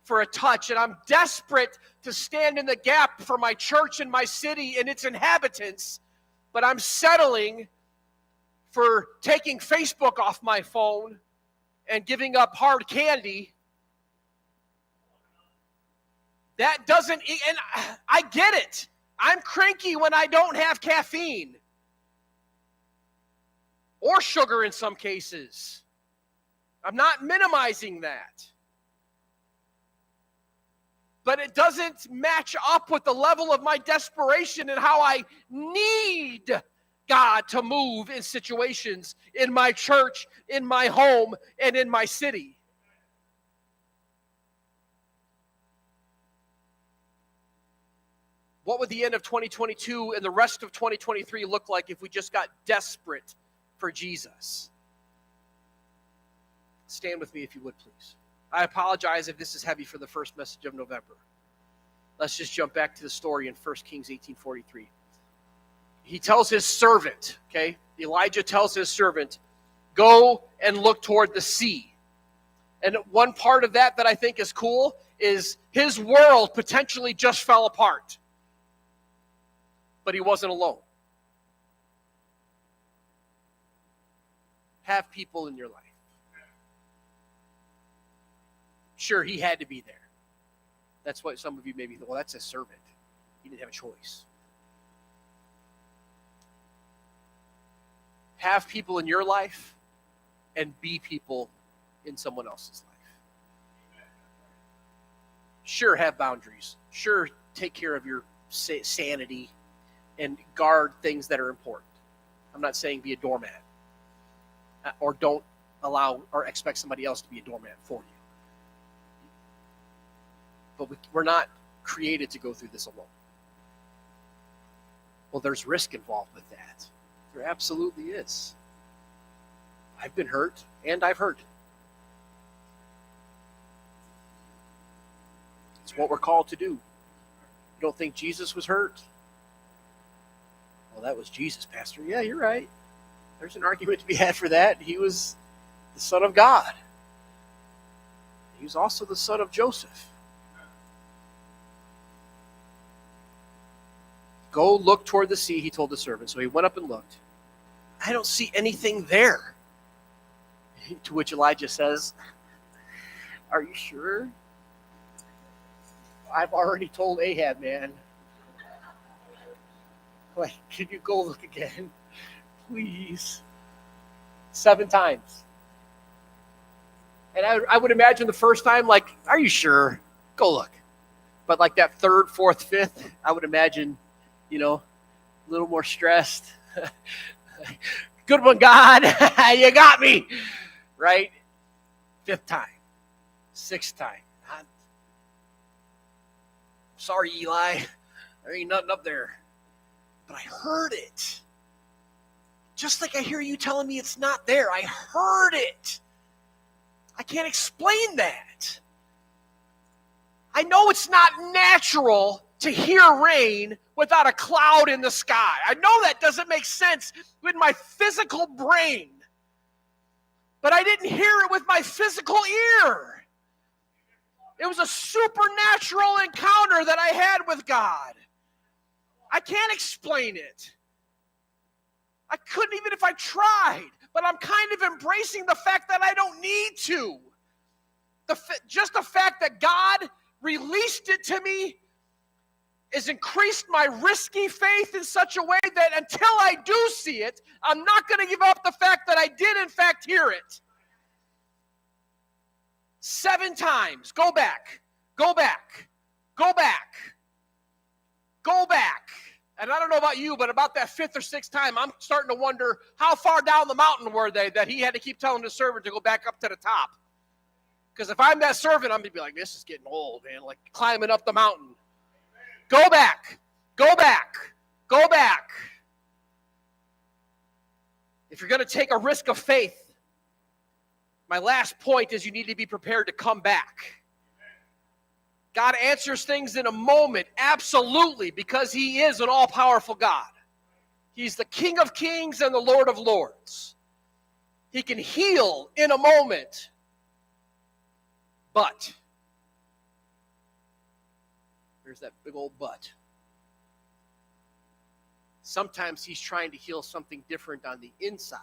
for a touch, and I'm desperate to stand in the gap for my church and my city and its inhabitants, but I'm settling for taking Facebook off my phone and giving up hard candy, that doesn't, and I get it. I'm cranky when I don't have caffeine or sugar in some cases. I'm not minimizing that. But it doesn't match up with the level of my desperation and how I need God to move in situations in my church, in my home, and in my city. What would the end of 2022 and the rest of 2023 look like if we just got desperate for Jesus? Stand with me if you would, please. I apologize if this is heavy for the first message of November. Let's just jump back to the story in 1 Kings 18:43. He tells his servant, Elijah tells his servant, go and look toward the sea. And one part of that I think is cool is his world potentially just fell apart. But he wasn't alone. Have people in your life. Sure, he had to be there. That's why some of you maybe, well, that's a servant. He didn't have a choice. Have people in your life and be people in someone else's life. Sure, have boundaries. Sure, take care of your sanity and guard things that are important. I'm not saying be a doormat or don't allow or expect somebody else to be a doormat for you. But we're not created to go through this alone. Well, there's risk involved with that. There absolutely is. I've been hurt, and I've hurt. It's what we're called to do. You don't think Jesus was hurt? Well, that was Jesus, Pastor. Yeah, you're right. There's an argument to be had for that. He was the Son of God. He was also the son of Joseph. Go look toward the sea, he told the servant. So he went up and looked. I don't see anything there. To which Elijah says, are you sure? I've already told Ahab, man. Like, can you go look again? Please. 7 times. And I would imagine the first time, like, are you sure? Go look. But like that 3rd, 4th, 5th, I would imagine, a little more stressed. Good one, God. You got me. Right? 5th time. 6th time. Sorry, Eli. There ain't nothing up there. But I heard it. Just like I hear you telling me it's not there. I heard it. I can't explain that. I know it's not natural to hear rain without a cloud in the sky. I know that doesn't make sense with my physical brain. But I didn't hear it with my physical ear. It was a supernatural encounter that I had with God. I can't explain it. I couldn't even if I tried. But I'm kind of embracing the fact that I don't need to. Just the fact that God released it to me has increased my risky faith in such a way that until I do see it, I'm not going to give up the fact that I did in fact hear it. 7 times. Go back. Go back. Go back. Go back. And I don't know about you, but about that 5th or 6th time, I'm starting to wonder how far down the mountain were they that he had to keep telling the servant to go back up to the top. Because if I'm that servant, I'm going to be like, this is getting old, man, like climbing up the mountain. Go back. Go back. Go back. If you're going to take a risk of faith, my last point is you need to be prepared to come back. God answers things in a moment, absolutely, because he is an all-powerful God. He's the King of Kings and the Lord of Lords. He can heal in a moment, but there's that big old but. Sometimes he's trying to heal something different on the inside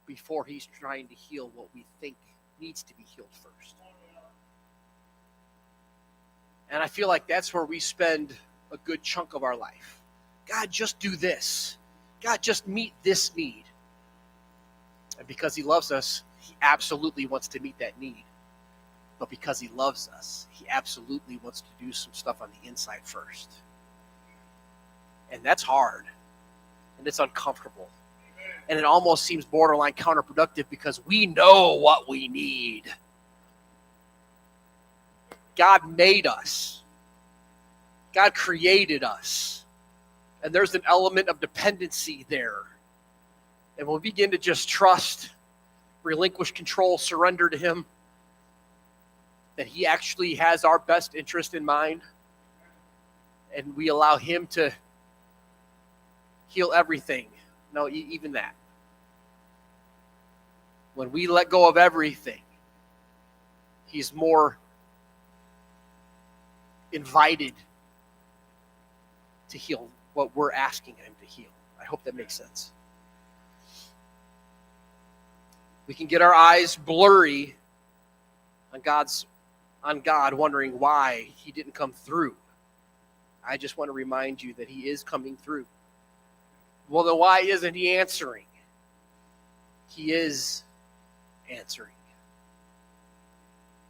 before he's trying to heal what we think needs to be healed first. And I feel like that's where we spend a good chunk of our life. God, just do this. God, just meet this need. And because he loves us, he absolutely wants to meet that need. But because he loves us, he absolutely wants to do some stuff on the inside first. And that's hard. And it's uncomfortable. And it almost seems borderline counterproductive because we know what we need. God made us. God created us. And there's an element of dependency there. And we'll begin to just trust, relinquish control, surrender to him, that he actually has our best interest in mind. And we allow him to heal everything. No, even that. When we let go of everything, he's more invited to heal what we're asking him to heal. I hope that makes sense. We can get our eyes blurry on God, wondering why he didn't come through. I just want to remind you that he is coming through. Well, then why isn't he answering? He is answering.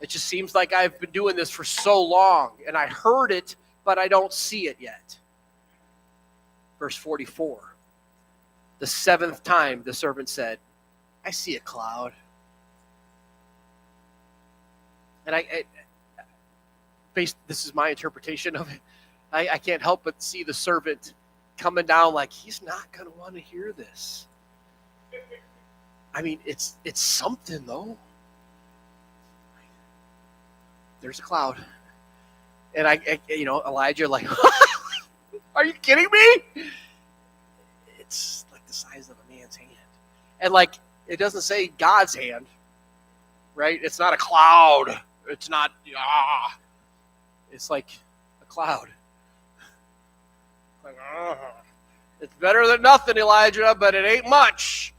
It just seems like I've been doing this for so long, and I heard it, but I don't see it yet. Verse 44. The seventh time the servant said, I see a cloud. And this is my interpretation of it. I can't help but see the servant coming down like he's not going to want to hear this. I mean, it's something though. There's a cloud. And Elijah like, are you kidding me? It's like the size of a man's hand. And like, it doesn't say God's hand, right? It's not a cloud. It's not, it's like a cloud. Like, it's better than nothing, Elijah, but it ain't much.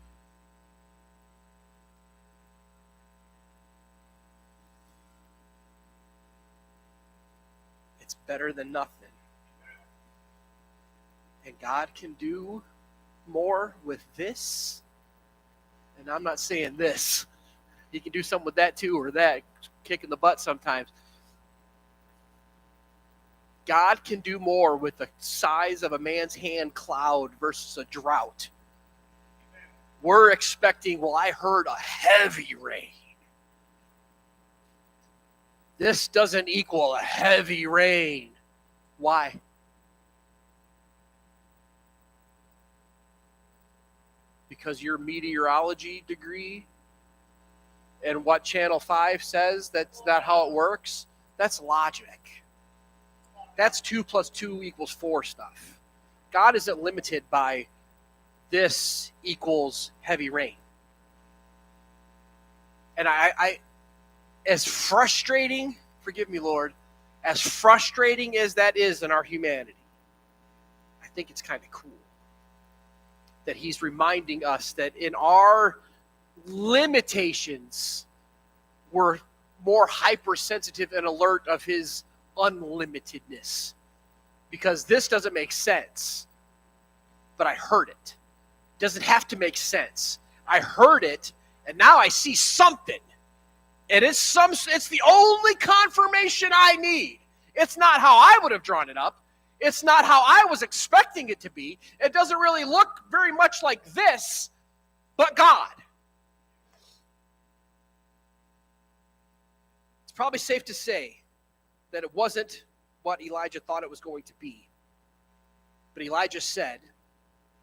It's better than nothing. And God can do more with this. And I'm not saying this. He can do something with that too, or that, kick in the butt sometimes. God can do more with the size of a man's hand cloud versus a drought. We're expecting, I heard a heavy rain. This doesn't equal a heavy rain. Why? Because your meteorology degree and what Channel 5 says, that's not how it works. That's logic. That's 2 + 2 = 4 stuff. God isn't limited by this equals heavy rain. And I as frustrating, forgive me, Lord, as frustrating as that is in our humanity, I think it's kind of cool that he's reminding us that in our limitations, we're more hypersensitive and alert of his unlimitedness. Because this doesn't make sense, but I heard it. It doesn't have to make sense. I heard it, and now I see something. And it's the only confirmation I need. It's not how I would have drawn it up. It's not how I was expecting it to be. It doesn't really look very much like this, but God. It's probably safe to say that it wasn't what Elijah thought it was going to be. But Elijah said,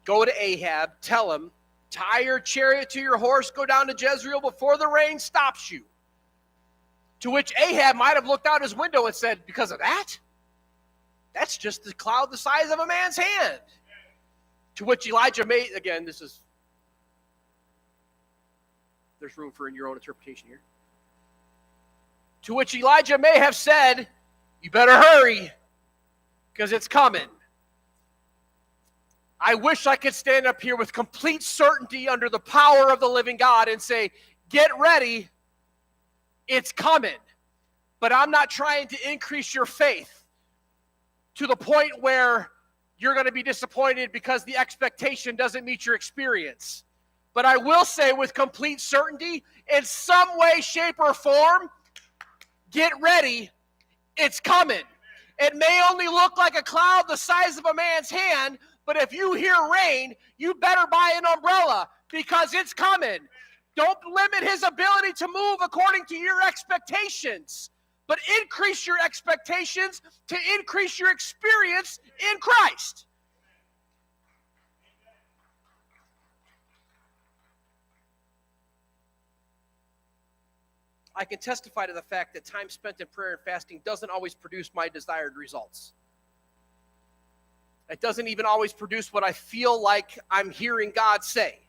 go to Ahab, tell him, tie your chariot to your horse, go down to Jezreel before the rain stops you. To which Ahab might have looked out his window and said, because of that? That's just the cloud the size of a man's hand. To which Elijah may, again, there's room for your own interpretation here. To which Elijah may have said, you better hurry, because it's coming. I wish I could stand up here with complete certainty under the power of the living God and say, get ready, it's coming. But I'm not trying to increase your faith to the point where you're going to be disappointed because the expectation doesn't meet your experience. But I will say with complete certainty, in some way, shape, or form, get ready, it's coming. It may only look like a cloud the size of a man's hand, but if you hear rain, you better buy an umbrella because it's coming. Don't limit his ability to move according to your expectations, but increase your expectations to increase your experience in Christ. I can testify to the fact that time spent in prayer and fasting doesn't always produce my desired results. It doesn't even always produce what I feel like I'm hearing God say.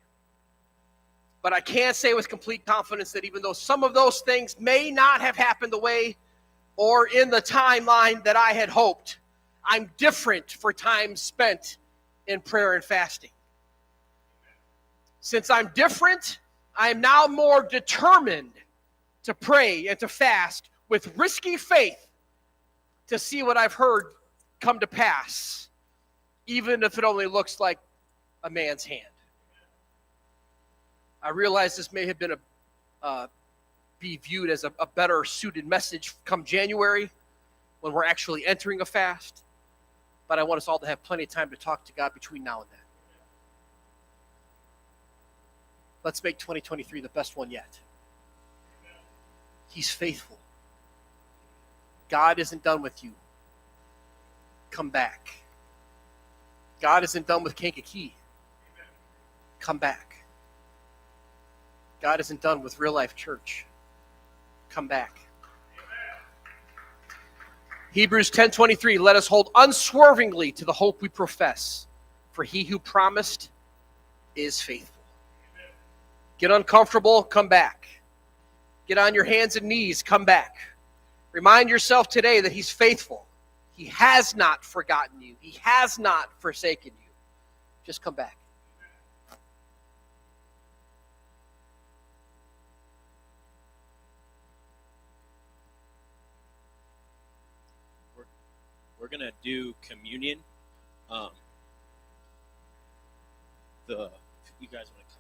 But I can say with complete confidence that even though some of those things may not have happened the way or in the timeline that I had hoped, I'm different for time spent in prayer and fasting. Since I'm different, I am now more determined to pray and to fast with risky faith to see what I've heard come to pass, even if it only looks like a man's hand. I realize this may have been be viewed as a better suited message come January when we're actually entering a fast, but I want us all to have plenty of time to talk to God between now and then. Let's make 2023 the best one yet. He's faithful. God isn't done with you. Come back. God isn't done with Kankakee. Come back. God isn't done with Real Life Church. Come back. Hebrews 10:23, let us hold unswervingly to the hope we profess, for he who promised is faithful. Get uncomfortable, come back. Get on your hands and knees, come back. Remind yourself today that he's faithful. He has not forgotten you. He has not forsaken you. Just come back. We're going to do communion. You guys want to